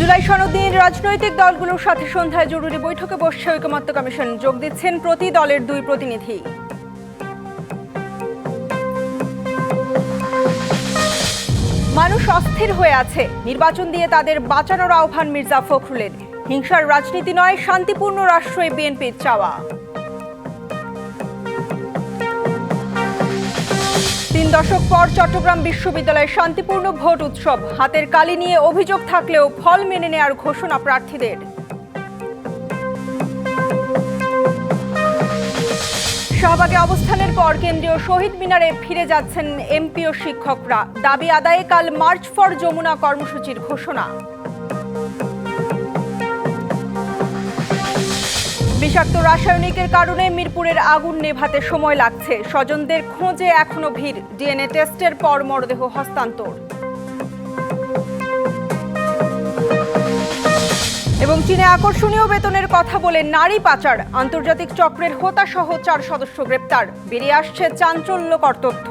জুলাই সনদ নিয়ে রাজনৈতিক দলগুলোর সাথে সন্ধ্যায় জরুরি বৈঠকে বসছে ঐকমত্য কমিশন। যোগ দিচ্ছেন প্রতি দলের 2 প্রতিনিধি। মানুষ অস্থির হয়ে আছে, নির্বাচন দিয়ে তাদের বাঁচানোর আহ্বান মির্জা ফখরুলের। হিংসার রাজনীতি নয়, শান্তিপূর্ণ রাষ্ট্রই বিএনপির চাওয়া। 3 দশক পর চট্টগ্রাম বিশ্ববিদ্যালয়ে শান্তিপূর্ণ ভোট উৎসব। হাতের কালি নিয়ে অভিযোগ থাকলেও ফল মেনে নেয়ার ঘোষণা প্রার্থীদের। শাহবাগে অবস্থানের পর কেন্দ্রীয় শহীদ মিনারে ফিরে যাচ্ছেন এমপি ও শিক্ষকরা। দাবি আদায়ে কাল মার্চ ফর যমুনা কর্মসূচির ঘোষণা। বিষাক্ত রাসায়নিকের কারণে মিরপুরের আগুন নেভাতে সময় লাগছে। স্বজনদের খোঁজে এখনো ভিড়। ডিএনএ টেস্টের পর মরদেহ হস্তান্তর। এবং চীনে আকর্ষণীয় বেতনের কথা বলে নারী পাচার, আন্তর্জাতিক চক্রের হোতা সহ 4 সদস্য গ্রেপ্তার। বেরিয়ে আসছে চাঞ্চল্যকর তথ্য।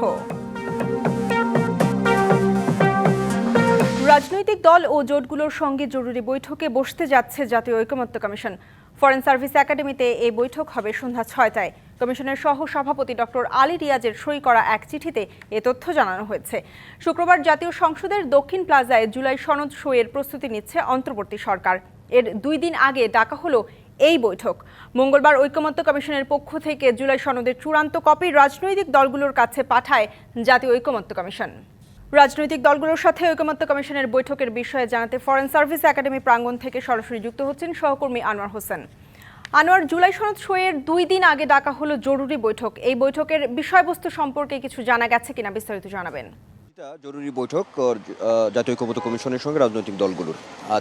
রাজনৈতিক দল ও জোটগুলোর সঙ্গে জরুরি বৈঠকে বসতে যাচ্ছে জাতীয় ঐকমত্য কমিশন। ফরেন সার্ভিস একাডেমিতে এই বৈঠক হবে সন্ধ্যা 6টায়। কমিশনের সহ সভাপতি ডক্টর আলী রিয়াজের সই করা এক চিঠিতে এ তথ্য জানানো হয়েছে। শুক্রবার জাতীয় সংসদের দক্ষিণ প্লাজায় জুলাই সনদ সইয়ের প্রস্তুতি নিচ্ছে অন্তর্বর্তী সরকার। এর 2 দিন আগে ডাকা হলো এই বৈঠক। মঙ্গলবার ঐকমত্য কমিশনের পক্ষ থেকে জুলাই সনদের চূড়ান্ত কপি রাজনৈতিক দলগুলোর কাছে পাঠায় জাতীয় ঐকমত্য কমিশন। রাজনৈতিক দলগুলোর সাথে ঐকমত্য কমিশনের বৈঠকের বিষয়ে জানাতে ফরেন সার্ভিস একাডেমি প্রাঙ্গণ থেকে সরাসরি যুক্ত হচ্ছেন সহকর্মী আনোয়ার হোসেন। আনোয়ার, জুলাই সনদ সইয়ের 2 দিন আগে ডাকা হলো জরুরি বৈঠক। এই বৈঠকের বিষয়বস্তু সম্পর্কে কিছু জানা গেছে কিনা বিস্তারিত জানাবেন। জরুরি বৈঠক জাতীয় ঐকমত্য কমিশনের সঙ্গে রাজনৈতিক দলগুলোর।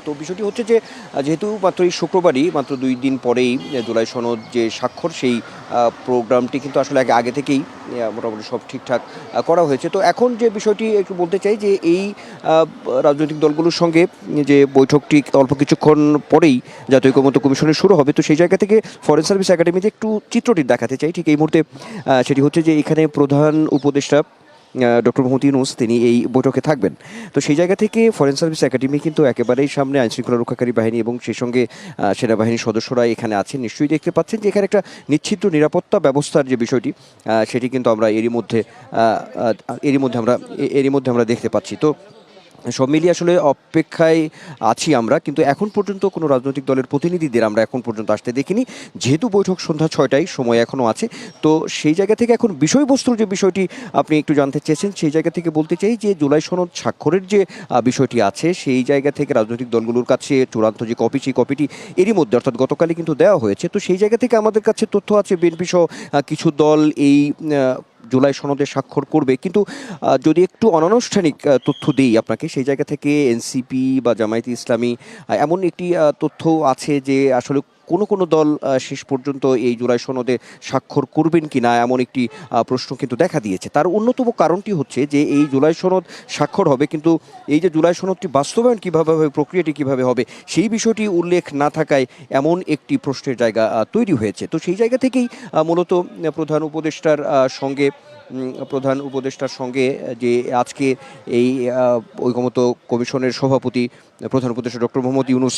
তো বিষয়টি হচ্ছে যে যেহেতু মাত্র এই শুক্রবারই মাত্র 2 দিন পরেই জুলাই সনদ যে স্বাক্ষর, সেই প্রোগ্রামটি কিন্তু আসলে আগে থেকেই মোটামুটি সব ঠিকঠাক করা হয়েছে। তো এখন যে বিষয়টি একটু বলতে চাই যে এই রাজনৈতিক দলগুলোর সঙ্গে যে বৈঠকটি অল্প কিছুক্ষণ পরেই জাতীয় ঐকমত্য কমিশনের শুরু হবে, তো সেই জায়গা থেকে ফরেন সার্ভিস একাডেমিতে একটু চিত্রটি দেখাতে চাই ঠিক এই মুহূর্তে। সেটি হচ্ছে যে এখানে প্রধান উপদেষ্টা ডক্টর মোহাম্মদ ইউনূস তিনি এই বৈঠকে থাকবেন। তো সেই জায়গা থেকে ফরেন সার্ভিস একাডেমি কিন্তু একেবারেই সামনে, আইনশৃঙ্খলা রক্ষাকারী বাহিনী এবং সেই সঙ্গে সেনাবাহিনীর সদস্যরা এখানে আছেন। নিশ্চয়ই দেখতে পাচ্ছেন যে এখানে একটা নিশ্চিদ্র নিরাপত্তা ব্যবস্থার যে বিষয়টি, সেটি কিন্তু আমরা এরই মধ্যে আমরা দেখতে পাচ্ছি। তো সব মিলিয়ে আসলে অপেক্ষায় আছি আমরা, কিন্তু এখন পর্যন্ত কোনো রাজনৈতিক দলের প্রতিনিধিদের আমরা এখন পর্যন্ত আসতে দেখিনি। যেহেতু বৈঠক সন্ধ্যা 6টায়, সময় এখনও আছে। তো সেই জায়গা থেকে এখন বিষয়বস্তুর যে বিষয়টি আপনি একটু জানতে চেয়েছেন, সেই জায়গা থেকে বলতে চাই যে জুলাই সনদ স্বাক্ষরের যে বিষয়টি আছে, সেই জায়গা থেকে রাজনৈতিক দলগুলোর কাছে চূড়ান্ত যে কপি, সেই কপিটি এরই মধ্যে অর্থাৎ গতকালই কিন্তু দেওয়া হয়েছে। তো সেই জায়গা থেকে আমাদের কাছে তথ্য আছে বিএনপি সহ কিছু দল এই জুলাই সনদে স্বাক্ষর করবে। কিন্তু যদি একটু অনানুষ্ঠানিক তথ্য দিই আপনাকে, সেই জায়গা থেকে এনসিপি বা জামায়াতে ইসলামী এমন একটি তথ্য আছে যে আসলে কোনো দল শেষ পর্যন্ত এই জুলাই সনদে স্বাক্ষর করবেন কি না, এমন একটি প্রশ্ন কিন্তু দেখা দিয়েছে। তার অন্যতম কারণটি হচ্ছে যে এই জুলাই সনদ স্বাক্ষর হবে, কিন্তু এই যে জুলাই সনদটি বাস্তবায়ন কীভাবে হবে, প্রক্রিয়াটি কীভাবে হবে, সেই বিষয়টি উল্লেখ না থাকায় এমন একটি প্রশ্নের জায়গা তৈরি হয়েছে। তো সেই জায়গা থেকেই মূলত প্রধান উপদেষ্টার সঙ্গে যে আজকে এই ঐকমত্য কমিশনের সভাপতি প্রধান উপদেষ্টা ডক্টর মোহাম্মদ ইউনূস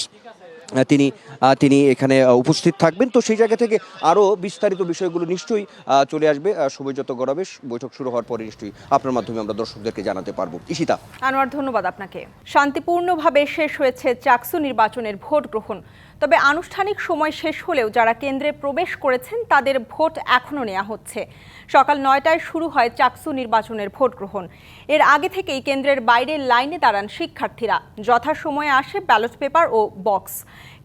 তিনি এখানে উপস্থিত থাকবেন। তো সেই জায়গা থেকে আরও বিস্তারিত বিষয়গুলো নিশ্চয়ই চলে আসবে। সময় যত গড়াবে, বৈঠক শুরু হওয়ার পরে নিশ্চয়ই আপনার মাধ্যমে আমরা দর্শকদেরকে জানাতে পারবো। ঈশিতা। আনোয়ার, ধন্যবাদ আপনাকে। শান্তিপূর্ণভাবে শেষ হয়েছে চাকসু নির্বাচনের ভোট গ্রহণ। তবে আনুষ্ঠানিক সময় শেষ হলেও যারা কেন্দ্রে প্রবেশ করেছেন তাদের ভোট এখনও নেওয়া হচ্ছে। সকাল 9টায় শুরু হয় চাকসু নির্বাচনের ভোট গ্রহণ। এর আগে থেকেই কেন্দ্রের বাইরে লাইনে দাঁড়ান শিক্ষার্থীরা। যথাসময়ে আসে ব্যালট পেপার ও বক্স।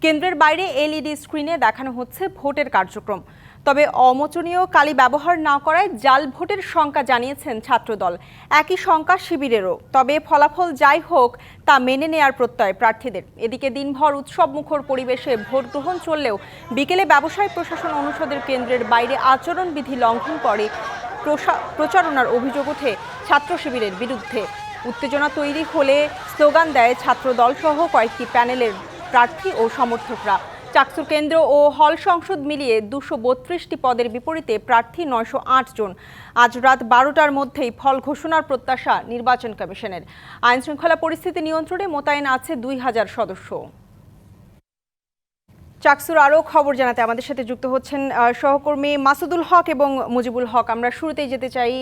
কেন্দ্রের বাইরে এলইডি স্ক্রিনে দেখানো হচ্ছে ভোটের কার্যক্রম। তবে অমোচনীয় কালি ব্যবহার না করায় জাল ভোটের শঙ্কা জানিয়েছেন ছাত্রদল। একই শঙ্কা শিবিরেরও। তবে ফলাফল যাই হোক তা মেনে নেয়ার প্রত্যয় প্রার্থীদের। এদিকে দিনভর উৎসবমুখর পরিবেশে ভোট গ্রহণ চললেও বিকেলে ব্যবসায় প্রশাসন অনুষদের কেন্দ্রের বাইরে আচরণবিধি লঙ্ঘন করে প্রচারণার অভিযোগ ওঠে ছাত্র শিবিরের বিরুদ্ধে। উত্তেজনা তৈরি হলে স্লোগান দেয় ছাত্রদল সহ কয়েকটি প্যানেলের প্রার্থী ও সমর্থকরা। চাকসুর কেন্দ্র ও হল সংসদ মিলিয়ে 232টি পদের বিপরীতে প্রার্থী 908 জন। আজ রাত 12টার মধ্যেই ফল ঘোষণার প্রত্যাশা নির্বাচন কমিশনের। আইনশৃঙ্খলা পরিস্থিতি নিয়ন্ত্রণে মোতায়েন আছে 2000 সদস্য। চাকসুর আরও খবর জানাতে আমাদের সাথে যুক্ত হচ্ছেন সহকর্মী মাসুদুল হক এবং মুজিবুল হক। আমরা শুরুতেই যেতে চাই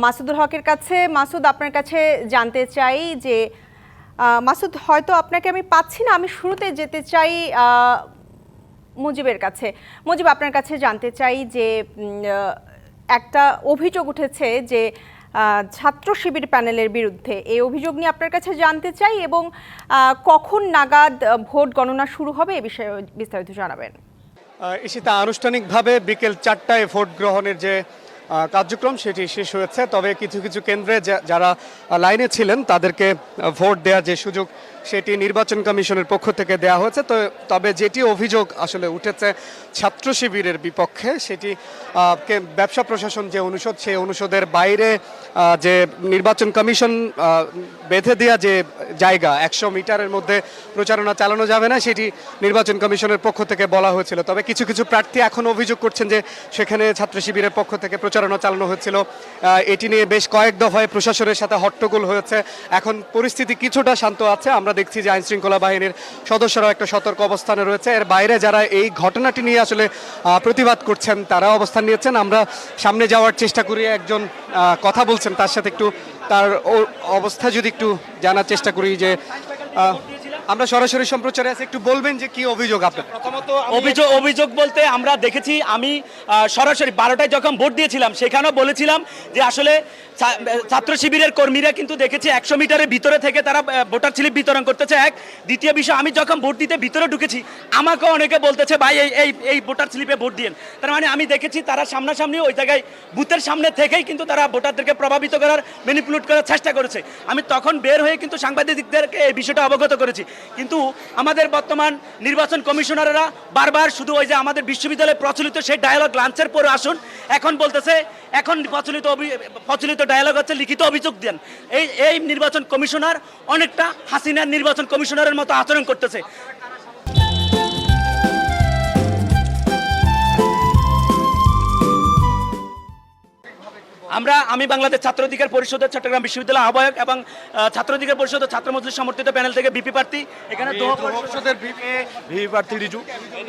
মাসুদুল হকের কাছে। মাসুদ, আপনার কাছে জানতে চাই যে মাসুদ, হয়তো আপনাকে আমি পাচ্ছি না, আমি শুরুতে যেতে চাই মুজিবের কাছে। মুজিব, আপনার কাছে জানতে চাই যে একটা অভিযোগ উঠেছে যে ছাত্র শিবির প্যানেলের বিরুদ্ধে, এই অভিযোগ নিয়ে আপনার কাছে জানতে চাই এবং কখন নাগাদ ভোট গণনা শুরু হবে এ বিষয়ে বিস্তারিত জানাবেন। ঈশিতা, আনুষ্ঠানিকভাবে বিকেল 4টায় ভোট গ্রহণের যে কার্যক্রম সেটি শেষ হয়েছে, তবে কিছু কিছু কেন্দ্রে যারা লাইনে ছিলেন তাদেরকে ভোট দেওয়ার যে সুযোগ সেটি নির্বাচন কমিশনের পক্ষ থেকে দেওয়া হয়েছে। তবে যেটি অভিযোগ আসলে উঠেছে ছাত্র শিবিরের বিপক্ষে, সেটি ব্যবসা প্রশাসন যে অনুষদ, সেই অনুষদের বাইরে যে নির্বাচন কমিশন বেঁধে দেওয়া যে জায়গা 100 মিটারের মধ্যে প্রচারণা চালানো যাবে না, সেটি নির্বাচন কমিশনের পক্ষ থেকে বলা হয়েছিল। তবে কিছু কিছু প্রার্থী এখন অভিযোগ করছেন যে সেখানে ছাত্র শিবিরের পক্ষ থেকে প্রচারণা চালানো হয়েছিল। এটি নিয়ে বেশ কয়েক দফায় প্রশাসনের সাথে হট্টগোল হয়েছে। এখন পরিস্থিতি কিছুটা শান্ত আছে। আমরা দেখছি যে আইন শৃঙ্খলা বাহিনীর সদস্যরাও একটা সতর্ক অবস্থানে রয়েছে। এর বাইরে যারা এই ঘটনাটি নিয়ে আসলে প্রতিবাদ করছেন তারা অবস্থান নিয়েছেন। আমরা সামনে যাওয়ার চেষ্টা করি, একজন কথা বলছেন, তার সাথে একটু তার অবস্থা যদি একটু জানার চেষ্টা করি। যে আমরা সরাসরি সম্প্রচারে আছে, একটু বলবেন যে কি অভিযোগ আপনার? প্রথমত অভিযোগ বলতে আমরা দেখেছি, আমি সরাসরি 12টায় যখন ভোট দিয়েছিলাম সেখানেও বলেছিলাম যে আসলে ছাত্র শিবিরের কর্মীরা কিন্তু দেখেছি 100 মিটারের ভিতরে থেকে তারা ভোটার স্লিপ বিতরণ করতেছে। এক, দ্বিতীয় বিষয়, আমি যখন ভোট দিতে ভিতরে ঢুকেছি আমাকে অনেকে বলতেছে ভাই এই ভোটার স্লিপে ভোট দিন। তার মানে আমি দেখেছি তারা সামনাসামনি ওই জায়গায় বুথের সামনে থেকেই কিন্তু তারা ভোটারদেরকে প্রভাবিত করার, ম্যানিপুলেট করার চেষ্টা করেছে। আমি তখন বের হয়ে কিন্তু সাংবাদিকদেরকে এই বিষয়টা অবগত করেছি। কিন্তু আমাদের বর্তমান নির্বাচন কমিশনাররা বারবার শুধু ওই যে আমাদের বিশ্ববিদ্যালয়ে প্রচলিত সেই ডায়ালগ লাঞ্চের পরে আসুন, এখন বলতেছে এখন প্রচলিত ডায়ালগ হচ্ছে লিখিত অভিযোগ দেন। এই নির্বাচন কমিশনার অনেকটা হাসিনার নির্বাচন কমিশনারের মতো আচরণ করতেছে। আমি বাংলাদেশ ছাত্র অধিকার পরিষদের চট্টগ্রাম বিশ্ববিদ্যালয় আহ্বায়ক এবং ছাত্র অধিকার পরিষদ ও ছাত্র মজলিস সমর্থিত প্যানেল থেকে বিপি প্রার্থী। এখানে পরিষদের ভিপি প্রার্থী রিজু।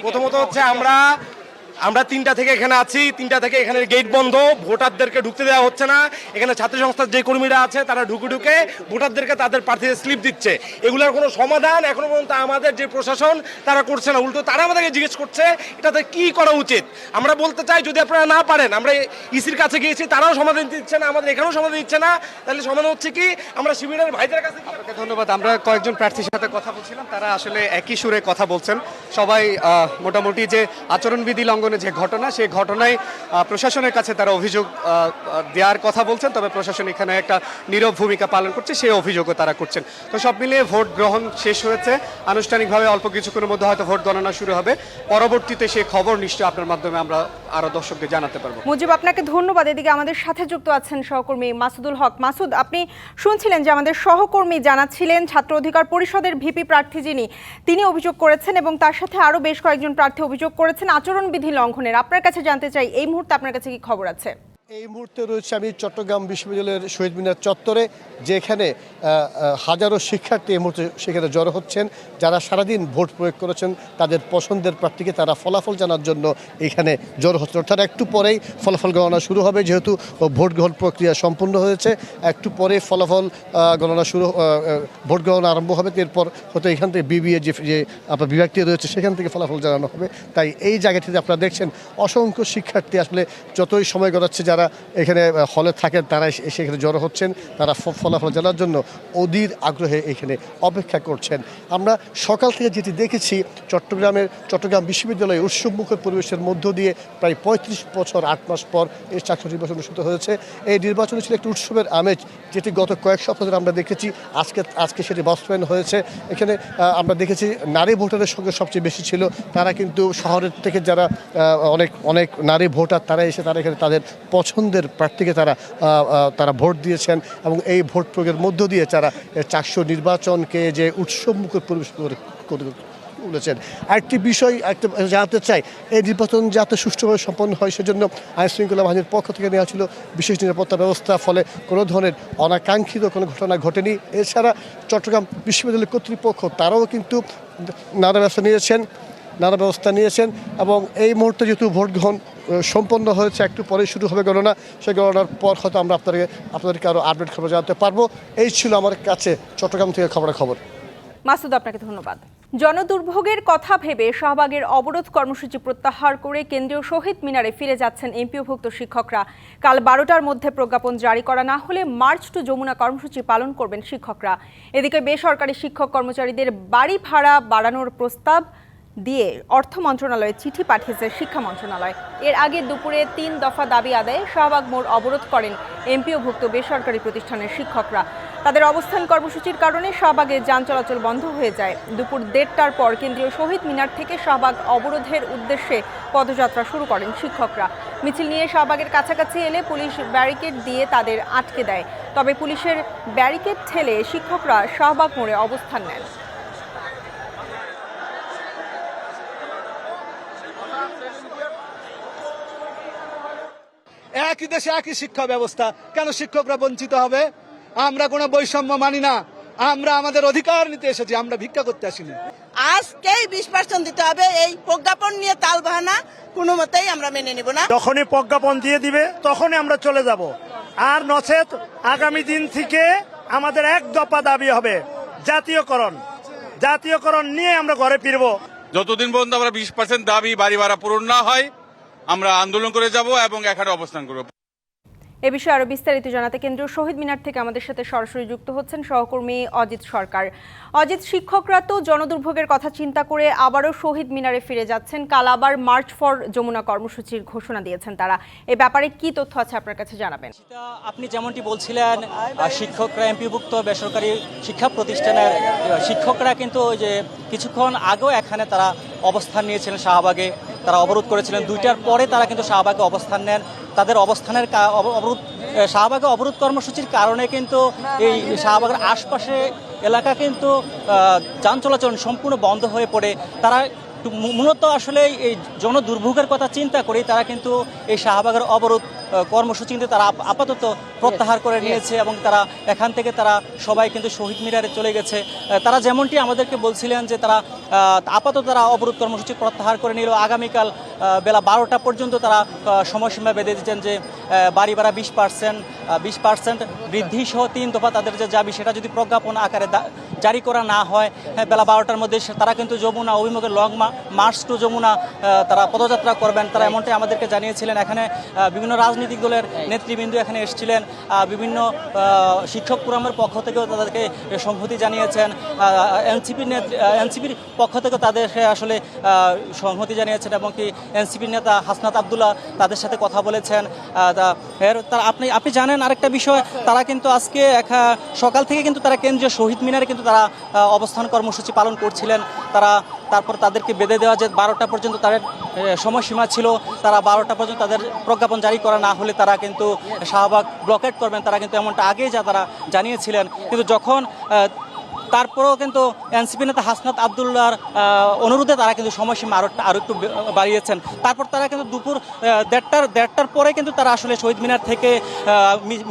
প্রথমত হচ্ছে আমরা 3টা থেকে এখানে আছি, 3টা থেকে এখানে গেট বন্ধ, ভোটারদেরকে ঢুকতে দেওয়া হচ্ছে না। এখানে ছাত্র সংস্থার যে কর্মীরা আছে তারা ঢুকে ভোটারদেরকে তাদের প্রার্থীদের স্লিপ দিচ্ছে। এগুলোর কোনো সমাধান এখনো পর্যন্ত আমাদের যে প্রশাসন তারা করছে না, উল্টো তারা আমাদেরকে জিজ্ঞেস করছে এটাতে কি করা উচিত। আমরা বলতে চাই যদি আপনারা না পারেন, আমরা ইসির কাছে গিয়েছি, তারাও সমাধান দিচ্ছে না, আমাদের এখানেও সমাধান দিচ্ছে না, তাহলে সমাধান হচ্ছে কি আমরা শিবিরের ভাইদের কাছে। আপনাকে ধন্যবাদ। আমরা কয়েকজন প্রার্থীর সাথে কথা বলছিলাম, তারা আসলে একই সুরে কথা বলছেন। সবাই মোটামুটি যে আচরণবিধি লঙ্ঘনের যে ঘটনা, সেই ঘটনায় প্রশাসনের কাছে তারা অভিযোগ দেওয়ার কথা বলছেন। তবে প্রশাসন এখানে একটা নীরব ভূমিকা পালন করছে, সেই অভিযোগও তারা করছেন। তো সব মিলিয়ে ভোট গ্রহণ শেষ হয়েছে আনুষ্ঠানিকভাবে। অল্প কিছুক্ষণের মধ্যে হয়তো ভোট গণনা শুরু হবে। পরবর্তীতে সেই খবর নিশ্চয়ই আপনার মাধ্যমে আমরা আরো দর্শকদের জানাতে পারবো। মুজিব, আপনাকে ধন্যবাদ। এদিকে আমাদের সাথে যুক্ত আছেন সহকর্মী মাসুদুল হক। মাসুদ, আপনি শুনছিলেন যে আমাদের সহকর্মী জানাচ্ছিলেন ছাত্র অধিকার পরিষদের ভিপি প্রার্থী তিনি অভিযোগ করেছেন এবং তার সাথে আরো বেশ কয়েকজন প্রার্থী অভিযোগ করেছেন আচরণবিধি লঙ্ঘনের। আপনার কাছে জানতে চাই এই মুহূর্তে আপনার কাছে কি খবর আছে? এই মুহূর্তে রয়েছে আমি চট্টগ্রাম বিশ্ববিদ্যালয়ের শহীদ মিনার চত্বরে, যেখানে হাজারো শিক্ষার্থী এই মুহূর্তে সেখানে জড়ো হচ্ছেন। যারা সারাদিন ভোট প্রয়োগ করেছেন তাদের পছন্দের প্রার্থীকে তারা ফলাফল জানার জন্য এখানে জড়ো হচ্ছেন। অর্থাৎ একটু পরেই ফলাফল গণনা শুরু হবে, যেহেতু ভোট গ্রহণ প্রক্রিয়া সম্পূর্ণ হয়েছে। একটু পরে ফলাফল গণনা ভোট গণনা আরম্ভ হবে। এরপর হয়তো এখান থেকে বিবিএ যে আপনার বিভাগটি রয়েছে সেখান থেকে ফলাফল জানানো হবে। তাই এই জায়গাটিতে আপনারা দেখছেন অসংখ্য শিক্ষার্থী আসলে যতই সময় গড়াচ্ছে যারা এখানে হলে থাকেন তারা সেখানে জড়ো হচ্ছেন, তারা ফলাফল জানার জন্য অধীর আগ্রহে এখানে অপেক্ষা করছেন। আমরা সকাল থেকে যেটি দেখেছি চট্টগ্রাম বিশ্ববিদ্যালয়ে উৎসবমুখর পরিবেশের মধ্য দিয়ে প্রায় 35 বছর 8 মাস পর এই চাকরি নির্বাচন অনুষ্ঠিত হয়েছে। এই নির্বাচনে ছিল একটি উৎসবের আমেজ, যেটি গত কয়েক সপ্তাহ ধরে আমরা দেখেছি। আজকে সেটি বাস্তবায়ন হয়েছে। এখানে আমরা দেখেছি নারী ভোটারের সঙ্গে সবচেয়ে বেশি ছিল। তারা কিন্তু শহরের থেকে যারা অনেক নারী ভোটার তারা এখানে তাদের পছন্দের প্রার্থীকে তারা ভোট দিয়েছেন এবং এই ভোট প্রয়োগের মধ্য দিয়ে তারা চাকসু নির্বাচনকে যে উৎসবমুখর পরিবেশ বলেছেন। আরেকটি বিষয় জানতে চাই, এই নির্বাচন যাতে সুষ্ঠুভাবে সম্পন্ন হয় সেজন্য আইনশৃঙ্খলা বাহিনীর পক্ষ থেকে নেওয়া ছিল বিশেষ নিরাপত্তা ব্যবস্থা, ফলে কোনো ধরনের অনাকাঙ্ক্ষিত কোনো ঘটনা ঘটেনি। এছাড়া চট্টগ্রাম বিশ্ববিদ্যালয় কর্তৃপক্ষ তারাও কিন্তু নানা ব্যবস্থা নিয়েছেন। নানা ব্যবস্থা নিয়েছেন এবং এই মুহূর্তে যেহেতু ভোট গ্রহণ সম্পন্ন হয়েছে, একটু পরে শুরু হবে গণনা, সেই গণনার পর হয়তো আমরা আপনাদেরকে আরও আপডেট খবর জানাতে পারবো। এই ছিল আমার কাছে চট্টগ্রাম থেকে খবর। মাসুদ, আপনাকে ধন্যবাদ। জনদুর্ভোগের কথা ভেবে শাহবাগের অবরোধ কর্মসূচি প্রত্যাহার করে কেন্দ্রীয় শহীদ মিনারে ফিরে যাচ্ছেন এমপিওভুক্ত শিক্ষকরা। কাল 12টার মধ্যে প্রজ্ঞাপন জারি করা না হলে মার্চ টু যমুনা কর্মসূচি পালন করবেন শিক্ষকরা। এদিকে বেসরকারি শিক্ষক কর্মচারীদের বাড়ি ভাড়া বাড়ানোর প্রস্তাব দিয়ে অর্থ মন্ত্রণালয়ে চিঠি পাঠিয়েছে শিক্ষা মন্ত্রণালয়। এর আগে দুপুরে 3 দফা দাবি আদায়ে শাহবাগ মোড় অবরোধ করেন এমপিওভুক্ত বেসরকারি প্রতিষ্ঠানের শিক্ষকরা। তাদের অবস্থান কর্মসূচির কারণে শাহবাগে যান চলাচল বন্ধ হয়ে যায়। দুপুর 1:30টার পর কেন্দ্রীয় শহীদ মিনার থেকে শাহবাগ অবরোধের উদ্দেশ্যে পদযাত্রা শুরু করেন শিক্ষকরা। মিছিল নিয়ে শাহবাগের কাছাকাছি এলে পুলিশ ব্যারিকেড দিয়ে তাদের আটকে দেয়। তবে পুলিশের ব্যারিকেড ঠেলে শিক্ষকরা শাহবাগ মোড়ে অবস্থান নেন। একই দেশে একই শিক্ষা ব্যবস্থা, কেন শিক্ষকরা বঞ্চিত হবে? আমরা কোনো বৈষম্য মানি না, আমরা আমাদের অধিকার নিতে এসেছি, আমরা ভিক্ষা করতে আসিনি। আজকেই 20% দিতে হবে, এই প্রজ্ঞাপন নিয়ে তালবাহানা কোনো মতেই আমরা মেনে নিব না। যখনই প্রজ্ঞাপন দিয়ে দিবে তখনই আমরা চলে যাব, আর নচেত আগামী দিন থেকে আমাদের এক দফা দাবি হবে জাতীয়করণ নিয়ে আমরা ঘরে ফিরবো। যতদিন পর্যন্ত আমরা 20% দাবি বাড়ি ভাড়া পূরণ না হয় আমরা আন্দোলন করে যাব এবং এখানে অবস্থান করব। এ বিষয়ে আরো বিস্তারিত জানাতে কেন্দ্রীয় শহীদ মিনার থেকে আমাদের সাথে সরাসরি যুক্ত হচ্ছেন সহকর্মী অজিত সরকার। অজিত, শিক্ষকরা তো জনদুর্ভোগের কথা চিন্তা করে আবারও শহীদ মিনারে ফিরে যাচ্ছেন। কাল আবার মার্চ ফর যমুনা কর্মসূচির ঘোষণা দিয়েছেন তারা। এ ব্যাপারে কি তথ্য আছে আপনার কাছে জানাবেন? আপনি যেমনটি বলছিলেন, শিক্ষকরা এমপিভুক্ত বেসরকারি শিক্ষা প্রতিষ্ঠানের শিক্ষকরা কিন্তু ওই যে কিছুক্ষণ আগেও এখানে তারা অবস্থান নিয়েছিলেন শাহবাগে। তারা অবরোধ করেছিলেন, 2টার পরে তারা কিন্তু শাহবাগে অবস্থান নেন। তাদের অবস্থানের শাহবাগে অবরোধ কর্মসূচির কারণে কিন্তু এই শাহবাগের আশপাশে এলাকা কিন্তু যান চলাচল সম্পূর্ণ বন্ধ হয়ে পড়ে। তারা মূলত আসলে এই জনদুর্ভোগের কথা চিন্তা করে তারা কিন্তু এই শাহবাগের অবরোধ কর্মসূচি কিন্তু তারা আপাতত প্রত্যাহার করে নিয়েছে এবং তারা এখান থেকে তারা সবাই কিন্তু শহীদ মিনারে চলে গেছে। তারা যেমনটি আমাদেরকে বলছিলেন যে তারা আপাতত তারা অবরোধ কর্মসূচি প্রত্যাহার করে নিল। আগামীকাল বেলা 12টা পর্যন্ত তারা সময়সীমা বেঁধে দিচ্ছেন যে বাড়ি ভাড়া 20% বৃদ্ধি সহ 3 দফা তাদের যে দাবি, সেটা যদি প্রজ্ঞাপন আকারে জারি করা না হয় বেলা 12টার মধ্যে তারা কিন্তু যমুনা অভিমুখে লং মার্চ টু যমুনা তারা পদযাত্রা করবেন। তারা এমনটাই আমাদেরকে জানিয়েছিলেন। এখানে বিভিন্ন রাজনৈতিক দলের নেতৃবৃন্দ এখানে এসেছিলেন, বিভিন্ন শিক্ষক ফোরামের পক্ষ থেকেও তাদেরকে সংহতি জানিয়েছেন, এনসিপির পক্ষ থেকেও তাদেরকে আসলে সংহতি জানিয়েছেন এবং কি এনসিপির নেতা হাসনাত আবদুল্লাহ তাদের সাথে কথা বলেছেন। আপনি জানেন আরেকটা বিষয়, তারা কিন্তু আজকে সকাল থেকে কিন্তু তারা কেন্দ্রীয় শহীদ মিনারে কিন্তু তারা অবস্থান কর্মসূচি পালন করছিলেন। তারপর তাদেরকে বেঁধে দেওয়া যে 12টা পর্যন্ত তাদের সময়সীমা ছিল, তারা 12টা পর্যন্ত তাদের প্রজ্ঞাপন জারি করা না হলে তারা কিন্তু শাহবাগ ব্লকেট করবেন। তারা কিন্তু এমনটা আগেই তারা জানিয়েছিলেন, কিন্তু যখন তারপরেও কিন্তু এনসিপি নেতা হাসনাত আবদুল্লাহর অনুরোধে তারা কিন্তু সময়সীমা আরও একটু বাড়িয়েছেন। তারপর তারা কিন্তু দুপুর 1:30টার পরে কিন্তু তারা আসলে শহীদ মিনার থেকে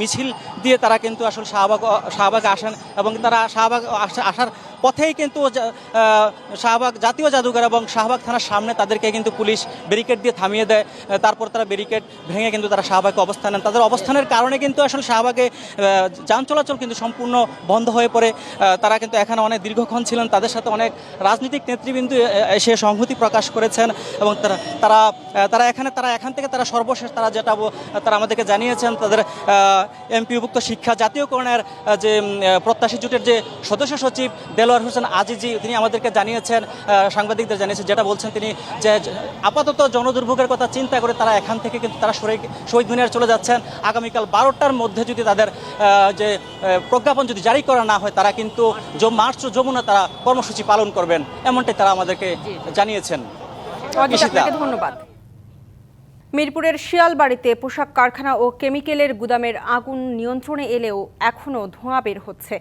মিছিল দিয়ে তারা কিন্তু আসলে শাহবাগে আসেন এবং তারা শাহবাগ আসার পথেই কিন্তু শাহবাগ জাতীয় জাদুঘর এবং শাহবাগ থানার সামনে তাদেরকে কিন্তু পুলিশ ব্যারিকেড দিয়ে থামিয়ে দেয়। তারপর তারা ব্যারিকেড ভেঙে কিন্তু তারা শাহবাগে অবস্থান নেন। তাদের অবস্থানের কারণে কিন্তু আসলে শাহবাগে যান চলাচল কিন্তু সম্পূর্ণ বন্ধ হয়ে পড়ে। তারা কিন্তু এখানে অনেক দীর্ঘক্ষণ ছিলেন, তাদের সাথে অনেক রাজনৈতিক নেতৃবৃন্দ এসে সংহতি প্রকাশ করেছেন এবং তারা এখান থেকে তারা সর্বশেষ তারা আমাদেরকে জানিয়েছেন তাদের এমপিভুক্ত শিক্ষা জাতীয়করণের যে প্রত্যাশী জোটের যে সদস্য সচিব দেলোয়ার হোসেন আজিজি তিনি আমাদেরকে জানিয়েছেন, সাংবাদিকদের জানিয়েছেন, যেটা বলছেন তিনি যে আপাতত জনদুর্ভোগের কথা চিন্তা করে তারা এখান থেকে কিন্তু তারা শহীদ মিনারে চলে যাচ্ছেন। আগামীকাল 12টার মধ্যে যদি তাদের যে প্রজ্ঞাপন যদি জারি করা না হয় তারা কিন্তু মার্চ ও যমুনা তারা কর্মসূচি পালন করবেন, এমনটাই তারা আমাদেরকে জানিয়েছেন। ধন্যবাদ। মিরপুরের শিয়ালবাড়িতে পোশাক কারখানা ও কেমিক্যালের গুদামের আগুন নিয়ন্ত্রণে এলেও এখনও ধোঁয়া বের হচ্ছে,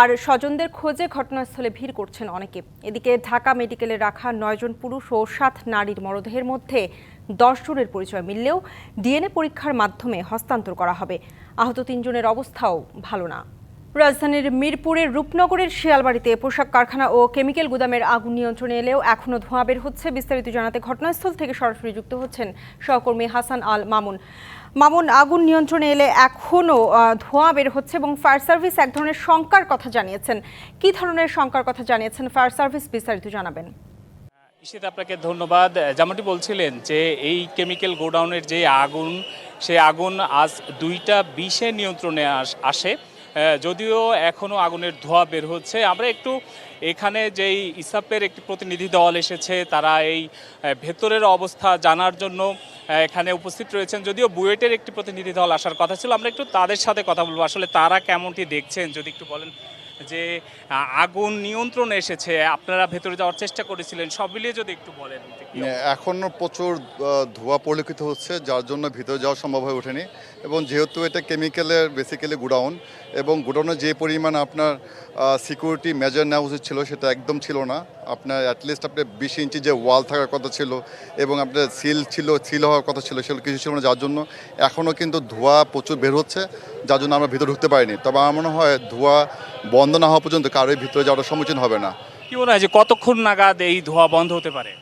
আর স্বজনদের খোঁজে ঘটনাস্থলে ভিড় করছেন অনেকে। এদিকে ঢাকা মেডিকেলে রাখা 9 জন পুরুষ ও 7 নারীর মরদেহের মধ্যে 10 জনের পরিচয় মিললেও ডিএনএ পরীক্ষার মাধ্যমে হস্তান্তর করা হবে। আহত 3 জনের অবস্থাও ভালো না। রাজধানীর মিরপুরের রূপনগরের শিয়ালবাড়িতে পোশাক কারখানা ও কেমিক্যাল গুদামের আগুন নিয়ন্ত্রণে এলেও এখনও ধোঁয়া বের হচ্ছে। বিস্তারিত জানাতে ঘটনাস্থল থেকে সরাসরি যুক্ত হচ্ছেন সহকর্মী হাসান আল মামুন। মামুন, আগুন নিয়ন্ত্রণে এলে এখনও ধোঁয়া বের হচ্ছে এবং ফায়ার সার্ভিস এক ধরনের শঙ্কার কথা জানিয়েছেন। কি ধরনের শঙ্কার কথা জানিয়েছেন ফায়ার সার্ভিস, বিস্তারিত জানাবেন। ঈশিত, আপনাকে ধন্যবাদ। যেমনটি বলছিলেন যে এই কেমিক্যাল গোডাউনের যে আগুন, সেই আগুন আজ 2:20 নিয়ন্ত্রণে আসে, যদিও এখনও আগুনের ধোঁয়া বের হচ্ছে। আমরা একটু এখানে যেই ইসাপের একটি প্রতিনিধি দল এসেছে, তারা এই ভেতরের অবস্থা জানার জন্য এখানে উপস্থিত রয়েছেন। যদিও বুয়েটের একটি প্রতিনিধি দল আসার কথা ছিল, আমরা একটু তাদের সাথে কথা বলবো। আসলে তারা কেমনটি দেখছেন যদি একটু বলেন। যে আগুন নিয়ন্ত্রণে এসেছে, আপনারা ভেতরে যাওয়ার চেষ্টা করেছিলেন, সব মিলিয়ে যদি একটু বলেন। এখনও প্রচুর ধোঁয়া পরিলক্ষিত হচ্ছে, যার জন্য ভিতরে যাওয়া সম্ভব হয়ে ওঠেনি। এবং যেহেতু এটা কেমিক্যালের বেসিক্যালি গোডাউন, এবং গোডাউনের যে পরিমাণ আপনার সিকিউরিটি মেজার নেওয়া উচিত ছিল সেটা একদম ছিল না। আপনার অ্যাটলিস্ট আপনার 20 ইঞ্চি যে ওয়াল থাকার কথা ছিল এবং আপনার সিল হওয়ার কথা ছিল, সেগুলো কিছু ছিল না, যার জন্য এখনও কিন্তু ধোঁয়া প্রচুর বের হচ্ছে, যার জন্য আমরা ভিতরে ঢুকতে পারিনি। তবে আমার মনে হয় ধোঁয়া বন্ধ না হওয়া পর্যন্ত কারোর ভিতরে যাওয়ার সম্মুখীন হবে না। কি মনে হয় যে কতক্ষণ নাগাদ এই ধোঁয়া বন্ধ হতে পারে?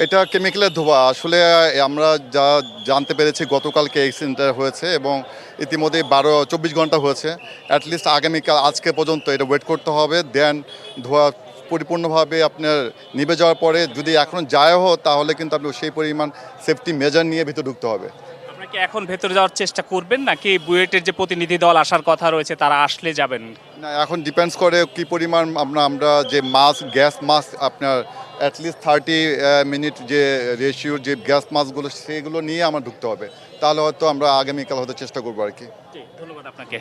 এটা কেমিক্যালের ধোঁয়া। আসলে আমরা যা জানতে পেরেছি, গতকালকে অ্যাক্সিডেন্ট হয়েছে এবং ইতিমধ্যে 24 ঘন্টা হয়েছে। অ্যাটলিস্ট আগামীকাল আজকে পর্যন্ত এটা ওয়েট করতে হবে, দেন ধোঁয়া পরিপূর্ণভাবে আপনার নিভে যাওয়ার পরে যদি এখন যায়ও তাহলে কিন্তু আপনি সেই পরিমাণ সেফটি মেজার নিয়ে ভিতরে ঢুকতে হবে। আপনারা কি এখন ভেতরে যাওয়ার চেষ্টা করবেন, নাকি বুয়েটের যে প্রতিনিধি দল আসার কথা রয়েছে তারা আসলে যাবেন? না, এখন ডিপেন্ডস করে কি পরিমাণ আমরা যে গ্যাস মাস্ক আপনার অ্যাটলিস্ট 30 মিনিট যে রেশিওর যে গ্যাস মাস্কগুলো সেগুলো নিয়ে আমার ঢুকতে হবে, তাহলে হয়তো আমরা আগামীকাল হয়তো চেষ্টা করবো আর কি। ধন্যবাদ আপনাকে।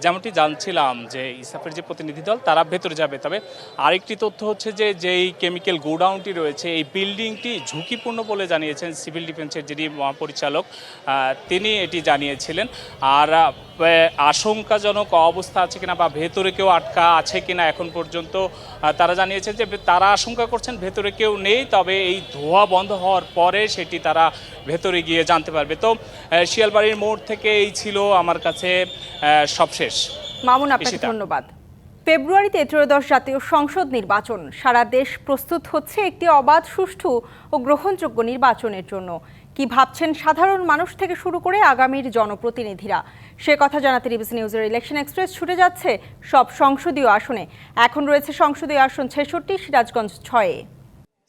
যেমনটি জানছিলাম যে ইসাফের যে প্রতিনিধি দল তারা ভেতরে যাবে, তবে আরেকটি তথ্য হচ্ছে যে যেই কেমিক্যাল গোডাউনটি রয়েছে এই বিল্ডিংটি ঝুঁকিপূর্ণ বলে জানিয়েছেন সিভিল ডিফেন্সের যিনি মহাপরিচালক, তিনি এটি জানিয়েছিলেন। আর আশঙ্কাজনক অবস্থা আছে কিনা বা ভেতরে কেউ আটকা আছে কিনা এখন পর্যন্ত তারা জানিয়েছেন যে তারা আশঙ্কা করছেন ভেতরে কেউ নেই, তবে এই ধোঁয়া বন্ধ হওয়ার পরে সেটি তারা ভেতরে গিয়ে জানতে পারবে। তো শিয়ালবাড়ির মোড় থেকে এই ছিল আমার কাছে সবশেষ। মামুন, আপনাকে ধন্যবাদ। ফেব্রুয়ারিতে ত্রয়োদশ জাতীয় সংসদ নির্বাচন। সারা দেশ প্রস্তুত হচ্ছে একটি অবাধ, সুষ্ঠু ও গ্রহণযোগ্য নির্বাচনের জন্য। কি ভাবছেন সাধারণ মানুষ থেকে শুরু করে আগামীর জনপ্রতিনিধিরা, সে কথা জানাতে ডিবিসি নিউজের ইলেকশন এক্সপ্রেস ছুটে যাচ্ছে সব সংসদীয় আসনে। এখন রয়েছে সংসদীয় আসন 66, সিরাজগঞ্জ 6-এ।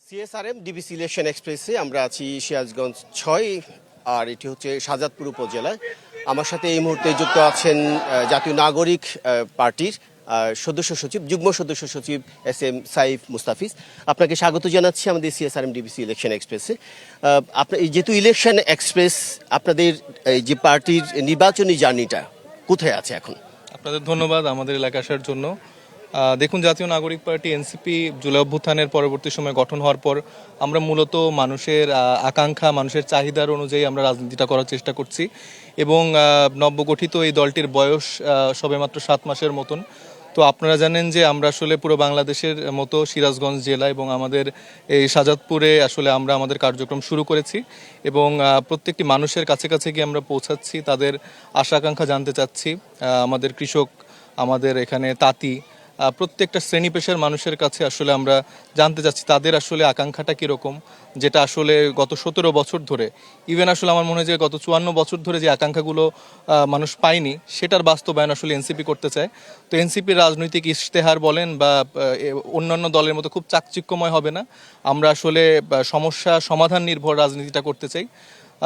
সিএসআরএম ডিবিসি ইলেকশন এক্সপ্রেসে আমরা আছি সিরাজগঞ্জ 6, আর এটি হচ্ছে শাহজাদপুর উপজেলায়। আমার সাথে এই মুহূর্তে যুক্ত আছেন জাতীয় নাগরিক পার্টির সদস্য সচিব, যুগ্ম সদস্য সচিব SM সাইফ মুস্তাফিজ। আপনাকে স্বাগত জানাচ্ছি আমাদের সিএসআরএম ডিবিসি ইলেকশন এক্সপ্রেসে। আপনার যেহেতু ইলেকশন এক্সপ্রেস, আপনাদের যে পার্টির নির্বাচনী জার্নিটা কোথায় আছে এখন? আপনাদের ধন্যবাদ আমাদের এলাকা আসার জন্য। দেখুন, জাতীয় নাগরিক পার্টি এনসিপি জুলাই অভ্যুত্থানের পরবর্তী সময় গঠন হওয়ার পর আমরা মূলত মানুষের আকাঙ্ক্ষা, মানুষের চাহিদার অনুযায়ী আমরা রাজনীতিটা করার চেষ্টা করছি এবং নবগঠিত এই দলটির বয়স সবেমাত্র 7 মাসের মতন। তো আপনারা জানেন যে আমরা আসলে পুরো বাংলাদেশের মতো সিরাজগঞ্জ জেলা এবং আমাদের এই শাহজাদপুরে আসলে আমরা আমাদের কার্যক্রম শুরু করেছি এবং প্রত্যেকটি মানুষের কাছে কাছে গিয়ে আমরা পৌঁছাচ্ছি, তাদের আশা আকাঙ্ক্ষা জানতে চাচ্ছি। আমাদের কৃষক, আমাদের এখানে তাঁতি, প্রত্যেকটা শ্রেণী পেশার মানুষের কাছে আসলে আমরা জানতে চাচ্ছি তাদের আসলে আকাঙ্ক্ষাটা কীরকম, যেটা আসলে গত 17 বছর ধরে, ইভেন আসলে আমার মনে হয় যে গত 54 বছর ধরে যে আকাঙ্ক্ষাগুলো মানুষ পায়নি, সেটার বাস্তবায়ন আসলে এনসিপি করতে চায়। তো এনসিপির রাজনৈতিক ইশতেহার বলেন বা অন্যান্য দলের মতো খুব চাকচিক্যময় হবে না, আমরা আসলে সমস্যা সমাধান নির্ভর রাজনীতিটা করতে চাই।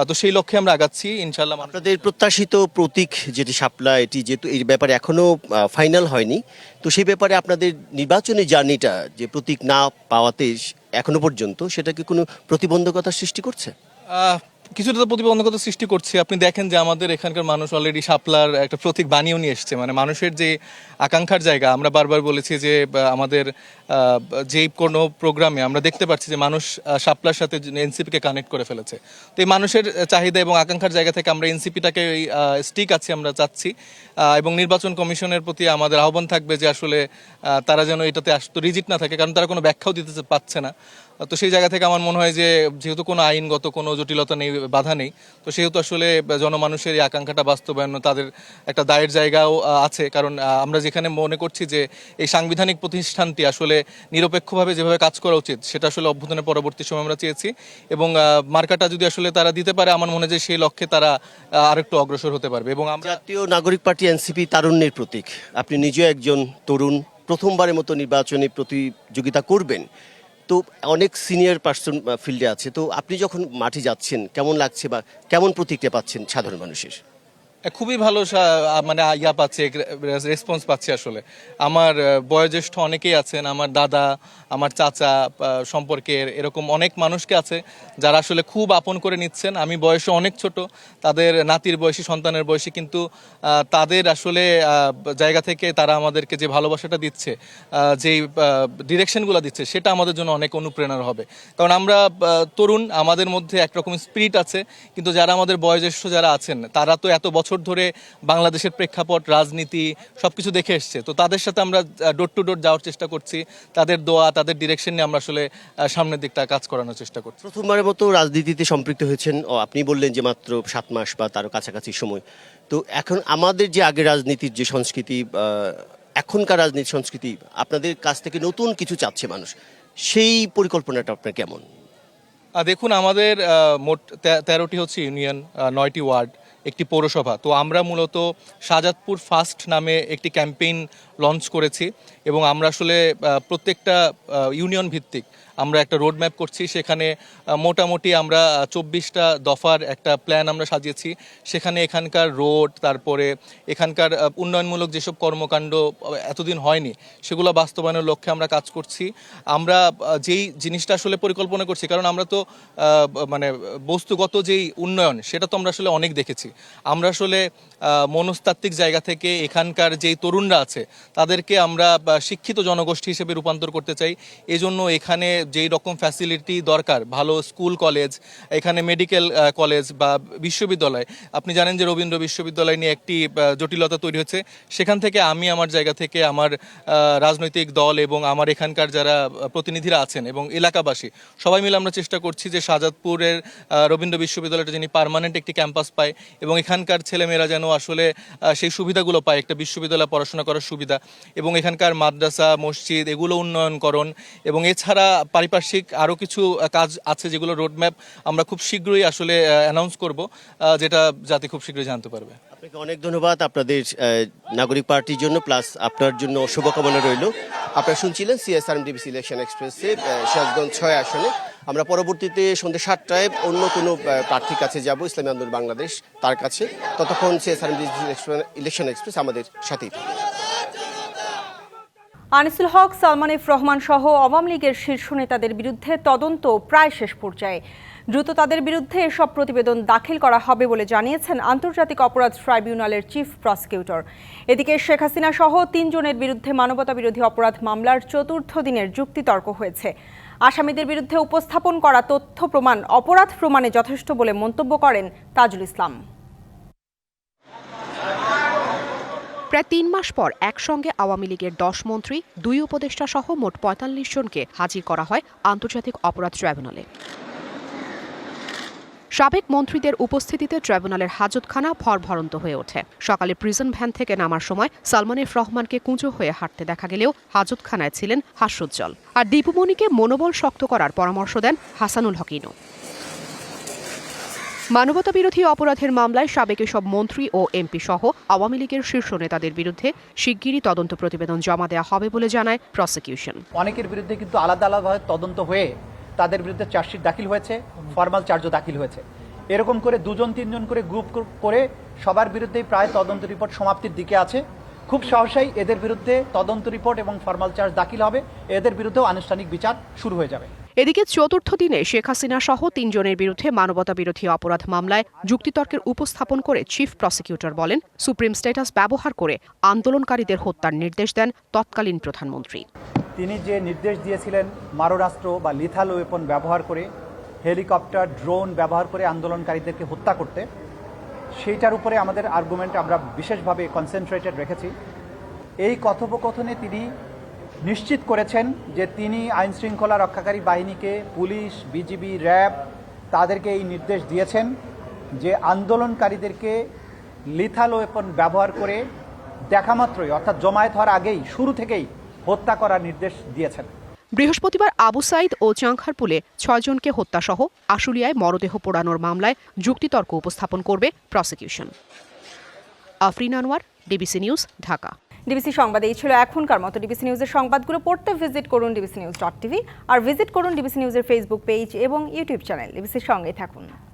তো সেই লক্ষ্যে আমরা আগাচ্ছি ইনশাআল্লাহ। আপনাদের প্রত্যাশিত প্রতীক যেটি শাপলা, এটি যেহেতু এই ব্যাপারে এখনো ফাইনাল হয়নি, তো সেই ব্যাপারে আপনাদের নির্বাচনী জার্নিটা যে প্রতীক না পাওয়াতে এখনো পর্যন্ত, সেটা কি কোনো প্রতিবন্ধকতার সৃষ্টি করছে? কিছুটা তো প্রতিবন্ধকতা সৃষ্টি করছে। আপনি দেখেন যে আমাদের এখানকার মানুষ অলরেডি শাপলার একটা প্রতীক বানিয়েও নিয়ে এসছে, মানে মানুষের যে আকাঙ্ক্ষার জায়গা। আমরা বারবার বলেছি যে আমাদের যেই কোনো প্রোগ্রামে আমরা দেখতে পাচ্ছি যে মানুষ শাপলার সাথে এনসিপিকে কানেক্ট করে ফেলেছে। তো এই মানুষের চাহিদা এবং আকাঙ্ক্ষার জায়গা থেকে আমরা এনসিপিটাকে স্টিক আছি আমরা চাচ্ছি, এবং নির্বাচন কমিশনের প্রতি আমাদের আহ্বান থাকবে যে আসলে তারা যেন এটাতে রিজিট না থাকে, কারণ তারা কোনো ব্যাখ্যাও দিতে পারছে না। তো সেই জায়গা থেকে আমার মনে হয় যে যেহেতু কোনো আইনগত কোনো জটিলতা নেই, বাধা নেই, তো সেহেতু আসলে জনমানুষের এই আকাঙ্ক্ষাটা বাস্তবায়ন তাদের একটা দায়ের জায়গাও আছে। কারণ আমরা যেখানে মনে করছি যে এই সাংবিধানিক প্রতিষ্ঠানটি আসলে নিরপেক্ষভাবে যেভাবে কাজ করা উচিত সেটা আসলে অভ্যুত্থানের পরবর্তী সময় আমরা চেয়েছি, এবং মার্কাটা যদি আসলে তারা দিতে পারে আমার মনে হয় যে সেই লক্ষ্যে তারা আরেকটু অগ্রসর হতে পারবে। এবং আমরা জাতীয় নাগরিক পার্টি এনসিপি তারুণ্যের প্রতীক, আপনি নিজেও একজন তরুণ, প্রথমবারের মতো নির্বাচনে প্রতিযোগিতা করবেন, তো অনেক সিনিয়র পার্সন ফিল্ডে আছে, তো আপনি যখন মাঠে যাচ্ছেন কেমন লাগছে বা কেমন প্রতিক্রিয়া পাচ্ছেন সাধারণ মানুষের? খুবই ভালো মানে ইয়া পাচ্ছে, রেসপন্স পাচ্ছে। আসলে আমার বয়োজ্যেষ্ঠ অনেকেই আছেন, আমার দাদা, আমার চাচা সম্পর্কের এরকম অনেক মানুষকে আছে যারা আসলে খুব আপন করে নিচ্ছেন। আমি বয়সে অনেক ছোট, তাদের নাতির বয়সী, সন্তানের বয়সী, কিন্তু তাদের আসলে জায়গা থেকে তারা আমাদেরকে যে ভালোবাসাটা দিচ্ছে, যেই ডিরেকশনগুলো দিচ্ছে, সেটা আমাদের জন্য অনেক অনুপ্রেরণার হবে। কারণ আমরা তরুণ, আমাদের মধ্যে একরকম স্পিরিট আছে, কিন্তু যারা আমাদের বয়োজ্যেষ্ঠ যারা আছেন তারা তো এত বছর ধরে বাংলাদেশের প্রেক্ষাপট, রাজনীতি সবকিছু দেখে এসছে। তো তাদের সাথে আমরা ডোর টু ডোর যাওয়ার চেষ্টা করছি, তাদের দোয়া, তাদের ডিরেকশন নিয়ে আমরা আসলে সামনের দিকটা কাজ করানোর চেষ্টা করছি। প্রথমবারের মতো রাজনীতিতে সম্পৃক্ত হয়েছেন, আপনি বললেন যে মাত্র 7 মাস বা তারও কাছাকাছি সময়। তো এখন আমাদের যে আগের রাজনীতির যে সংস্কৃতি, এখনকার রাজনীতি সংস্কৃতি, আপনাদের কাছ থেকে নতুন কিছু চাচ্ছে মানুষ, সেই পরিকল্পনাটা আপনার কেমন? দেখুন, আমাদের মোট 13টি হচ্ছে ইউনিয়ন, 9টি ওয়ার্ড, একটি পৌরসভা। তো আমরা মূলত শাহজাদপুর ফার্স্ট নামে একটি ক্যাম্পেইন লঞ্চ করেছি, এবং আমরা আসলে প্রত্যেকটা ইউনিয়ন ভিত্তিক আমরা একটা রোড ম্যাপ করছি। সেখানে মোটামুটি আমরা 24টা দফার একটা প্ল্যান আমরা সাজিয়েছি। সেখানে এখানকার রোড, তারপরে এখানকার উন্নয়নমূলক যেসব কর্মকাণ্ড এতদিন হয়নি সেগুলো বাস্তবায়নের লক্ষ্যে আমরা কাজ করছি। আমরা যেই জিনিসটা আসলে পরিকল্পনা করছি, কারণ আমরা তো মানে বস্তুগত যেই উন্নয়ন সেটা তো আমরা আসলে অনেক দেখেছি। আমরা আসলে মনস্তাত্ত্বিক জায়গা থেকে এখানকার যেই তরুণরা আছে তাদেরকে আমরা শিক্ষিত জনগোষ্ঠী হিসেবে রূপান্তর করতে চাই। এজন্য এখানে যেই রকম ফ্যাসিলিটি দরকার, ভালো স্কুল কলেজ, এখানে মেডিকেল কলেজ বা বিশ্ববিদ্যালয়, আপনি জানেন যে রবীন্দ্র বিশ্ববিদ্যালয় নিয়ে একটি জটিলতা তৈরি হচ্ছে। সেখান থেকে আমি আমার জায়গা থেকে আমার রাজনৈতিক দল এবং আমার এখানকার যারা প্রতিনিধিরা আছেন এবং এলাকাবাসী সবাই মিলে আমরা চেষ্টা করছি যে শাহজাদপুরের রবীন্দ্র বিশ্ববিদ্যালয়টা যিনি পার্মানেন্ট একটি ক্যাম্পাস পায়, এবং এখানকার ছেলেমেয়েরা যেন আসলে সেই সুবিধাগুলো পায়, একটা বিশ্ববিদ্যালয়ে পড়াশোনা করার সুবিধা, এবং এখানকার মাদ্রাসা, মসজিদ এগুলো উন্নয়নকরণ, এবং এছাড়া পারিপার্শ্বিক আরও কিছু কাজ আছে যেগুলো রোডম্যাপ আমরা খুব শীঘ্রই আসলে অ্যানাউন্স করব, যেটা জাতি খুব শীঘ্রই জানতে পারবে। আপনাকে অনেক ধন্যবাদ আপনাদের নাগরিক পার্টির জন্য, প্লাস আপনার জন্য শুভকামনা রইল। আপনারা শুনছিলেন সিএসআরএম ডিবিসি ইলেকশন এক্সপ্রেসে সিরাজগঞ্জ 6 আসনে। আমরা পরবর্তীতে সন্ধ্যা 7টায় অন্য কোনো প্রার্থীর কাছে যাব, ইসলামী আন্দোলন বাংলাদেশ, তার কাছে। ততক্ষণ সিএসআরএম ডিবিসি ইলেকশন এক্সপ্রেস আমাদের সাথেই থাকবে। আনিসুল হক, সালমান এফ রহমান সহ আওয়ামী লীগের শীর্ষ নেতাদের বিরুদ্ধে তদন্ত প্রায় শেষ পর্যায়ে। দ্রুত তাদের বিরুদ্ধে এসব প্রতিবেদন দাখিল করা হবে বলে জানিয়েছেন আন্তর্জাতিক অপরাধ ট্রাইব্যুনালের চিফ প্রসিকিউটর। এদিকে শেখ হাসিনা সহ 3 জনের বিরুদ্ধে মানবতাবিরোধী অপরাধ মামলার 4র্থ দিনের যুক্তিতর্ক হয়েছে। আসামিদের বিরুদ্ধে উপস্থাপন করা তথ্য প্রমাণ অপরাধ প্রমাণে যথেষ্ট বলে মন্তব্য করেন তাজুল ইসলাম। প্রায় 3 মাস পর একসঙ্গে আওয়ামী লীগের 10 মন্ত্রী, 2 উপদেষ্টা সহ মোট 45 জনকে হাজির করা হয় আন্তর্জাতিক অপরাধ ট্রাইব্যুনালে। সাবেক মন্ত্রীদের উপস্থিতিতে ট্রাইব্যুনালের হাজতখানা ভরভরন্ত হয়ে ওঠে। সকালে প্রিজন ভ্যান থেকে নামার সময় সালমান এফ রহমানকে কুঁজো হয়ে হাঁটতে দেখা গেলেও হাজতখানায় ছিলেন হাস্যোজ্জ্বল। আর দীপুমণিকে মনোবল শক্ত করার পরামর্শ দেন হাসানুল হক ইনু। মানবতাবিরোধী অপরাধের মামলায় সাবেক সব মন্ত্রী ও এমপি সহ আওয়ামী লীগের শীর্ষ নেতাদের বিরুদ্ধে শিগগিরই তদন্ত প্রতিবেদন জমা দেওয়া হবে বলে জানায় প্রসিকিউশন। অনেকের বিরুদ্ধে কিন্তু আলাদা আলাদাভাবে তদন্ত হয়ে তাদের বিরুদ্ধে চার্জশিট দাখিল হয়েছে, ফর্মাল চার্জও দাখিল হয়েছে। এরকম করে 2-3 জন করে গ্রুপ করে সবার বিরুদ্ধেই প্রায় তদন্ত রিপোর্ট সমাপ্তির দিকে আছে। খুব সহসাই এদের বিরুদ্ধে তদন্ত রিপোর্ট এবং ফর্মাল চার্জ দাখিল হবে, এদের বিরুদ্ধেও আনুষ্ঠানিক বিচার শুরু হয়ে যাবে। এদিকে চতুর্থ দিনে শেখ হাসিনা সহ ৩ জনের বিরুদ্ধে মানবতা বিরোধী অপরাধ মামলায় যুক্তিতর্কের উপস্থাপন করে চিফ প্রসিকিউটর বলেন, সুপ্রিম স্ট্যাটাস ব্যবহার করে আন্দোলনকারীদের হত্যার নির্দেশ দেন তৎকালীন প্রধানমন্ত্রী। তিনি যে নির্দেশ দিয়েছিলেন মারণাস্ত্র বা লিথাল ওয়েপন ব্যবহার করে, হেলিকপ্টার, ড্রোন ব্যবহার করে আন্দোলনকারীদেরকে হত্যা করতে, সেইটার উপরে আমাদের আর্গুমেন্ট আমরা বিশেষভাবে কনসেন্ট্রেটেড রেখেছি। এই কথোপকথনে তিনি নিশ্চিত করেছেন যে তিনি আইন শৃঙ্খলা রক্ষাকারী বাহিনীকে, পুলিশ, বিজিবি, র্যাব তাদেরকে এই নির্দেশ দিয়েছেন যে আন্দোলনকারীদেরকে লিথাল ওয়েপন ব্যবহার করে দেখামাত্রই, অর্থাৎ জমায়েত হওয়ার আগেই, শুরু থেকেই হত্যা করার নির্দেশ দিয়েছেন। বৃহস্পতিবার আবু সাইদ ও চাংখারপুলে 6 জনকে হত্যাসহ আশুলিয়ায় মরদেহ পোড়ানোর মামলায় যুক্তিতর্ক উপস্থাপন করবে prosecution. Afrin Anwar, DBC news, Dhaka. DBC সংবাদ এই ছিল এখনকার মতো। ডিবিসি নিউজের সংবাদগুলো পড়তে ভিজিট করুন dbcnews.tv আর ভিজিট করুন ডিবিসি নিউজের ফেসবুক পেজ এবং ইউটিউব চ্যানেল। ডিবিসির সঙ্গেই থাকুন।